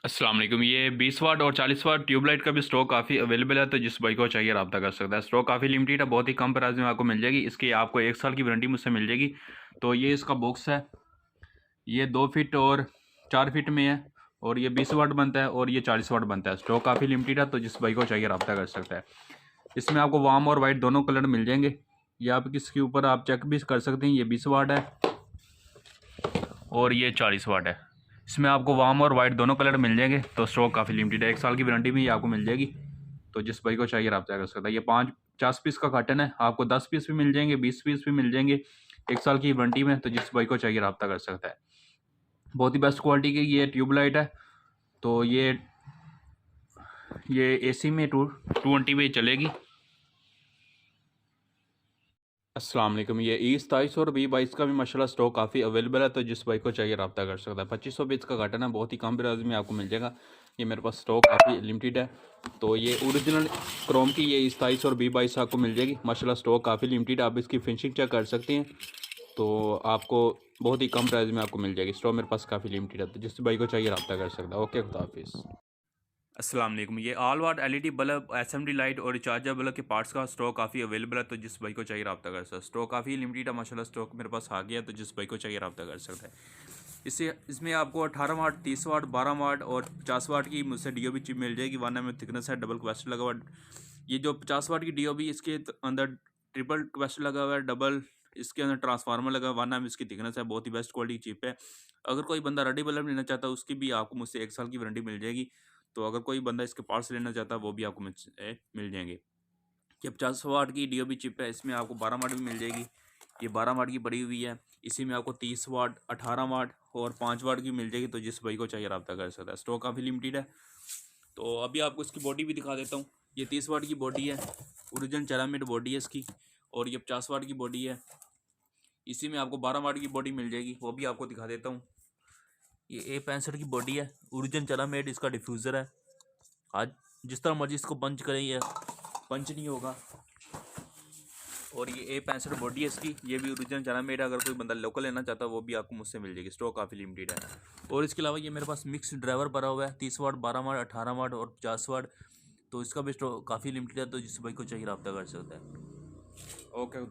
अस्सलाम वालेकुम। ये 20 वाट और 40 वाट ट्यूबलाइट का भी स्टॉक काफ़ी अवेलेबल है, तो जिस भाई को चाहिए रब्ता कर सकता है। स्टॉक काफ़ी लिमिटेड है, बहुत ही कम प्राइस में आपको मिल जाएगी। इसकी आपको 1 साल की वारंटी मुझसे मिल जाएगी। तो ये इसका बॉक्स है, ये 2 फीट और 4 फीट में है, और ये 20 वाट बनता है और ये 40 वाट बनता है। स्टॉक काफ़ी लिमिटेड है, तो जिस भाई को चाहिए रब्ता कर सकता है। इसमें आपको वार्म और वाइट दोनों कलर मिल जाएंगे। ये आप इसके ऊपर आप चेक भी कर सकते हैं। ये 20 वाट है और ये 40 वाट है। इसमें आपको वार्म और वाइट दोनों कलर मिल जाएंगे। तो स्टॉक काफ़ी लिमिटेड है, 1 साल की वारंटी भी आपको मिल जाएगी। तो जिस भाई को चाहिए रब्ता कर सकता है। ये 50 पीस का कार्टन है, आपको 10 पीस भी मिल जाएंगे, 20 पीस भी मिल जाएंगे 1 साल की वारंटी में। तो जिस भाई को चाहिए रब्ता कर सकता है। बहुत ही बेस्ट क्वालिटी की ये ट्यूबलाइट है। तो ये AC में 220 में चलेगी। अस्सलाम वालेकुम। ये E27 और B22 का भी माशाल्लाह स्टॉक काफ़ी अवेलेबल है, तो जिस भाई को चाहिए रब्ता कर सकता है। 2500 पीस का कार्टन है, बहुत ही कम प्राइस में आपको मिल जाएगा। ये मेरे पास स्टॉक काफ़ी लिमिटेड है। तो ये ओरिजिनल क्रोम की ये E27 और B22 आपको मिल जाएगी। माशाल्लाह स्टॉक काफ़ी लिमिटेड है, आप इसकी फिनिशिंग चेक कर सकते हैं। तो आपको बहुत ही कम प्राइस में आपको मिल जाएगी। स्टॉक मेरे पास काफ़ी लिमिटेड है, तो जिस भाई को चाहिए रब्ता कर सकता है। ओके, खुदा हाफिज़। अस्सलाम वालेकुम। ये ऑल वाट LED बल्ब, SMD लाइट और रिचार्जर बल्ब के पार्ट्स का स्टॉक काफ़ी अवेलेबल है, तो जिस भाई को चाहिए रब्ता कर सकता है। स्टॉक काफ़ी लिमिटेड है, माशाल्लाह स्टॉक मेरे पास आ गया है, तो जिस भाई को चाहिए रब्ता कर सकता है। इसमें आपको 18 वाट, 30 वाट, 12 वाट और 50 वाट की मुझसे DOB चिप मिल जाएगी। 1 mm थिकनेस है, डबल क्वेस्टर लगा हुआ है। ये जो 50 वाट की DOB, इसके अंदर ट्रिपल क्वेस्टर लगा हुआ है, डबल इसके अंदर ट्रांसफार्मर लगा हुआ है। 1 mm इसकी थिकनेस है, बहुत ही बेस्ट क्वालिटी की चिप है। अगर कोई बंदा रेडी बल्ब लेना चाहता है, उसकी भी आपको मुझसे 1 साल की वारंटी मिल जाएगी। तो अगर कोई बंदा इसके पार्ट्स लेना चाहता है, वो भी आपको मुझसे मिल जाएंगे। ये 50 वाट की DOB चिप है, इसमें आपको 12 वाट भी मिल जाएगी। ये 12 वाट की पड़ी हुई है। इसी में आपको 30 वाट, 18 वाट और 5 वाट की मिल जाएगी। तो जिस भाई को चाहिए रब्ता कर सकता है। स्टॉक काफ़ी लिमिटेड है। तो अभी आपको इसकी बॉडी भी दिखा देता हूँ। ये 30 वाट की बॉडी है, ओरिजिनल चेरामिड बॉडी है इसकी। और ये 50 वाट की बॉडी है। इसी में आपको 12 वाट की बॉडी मिल जाएगी, वो भी आपको दिखा देता हूँ। ये A65 की बॉडी है, ओरिजिनल चेरामिड इसका डिफ्यूज़र है। आज जिस तरह मर्जी इसको पंच करें, ये पंच नहीं होगा। और ये A65 बॉडी है इसकी, ये भी ओरिजिनल चेरामिड है। अगर कोई बंदा लोकल लेना चाहता है, वो भी आपको मुझसे मिल जाएगी। स्टॉक काफ़ी लिमिटेड है। और इसके अलावा ये मेरे पास मिक्स ड्राइवर भरा हुआ है, 30 वाट, 12 वाट, 18 वाट और 50 वाट। तो इसका भी स्टॉक काफ़ी लिमिटेड है, तो जिस भाई को चाहिए रब्ता कर सकता है। ओके।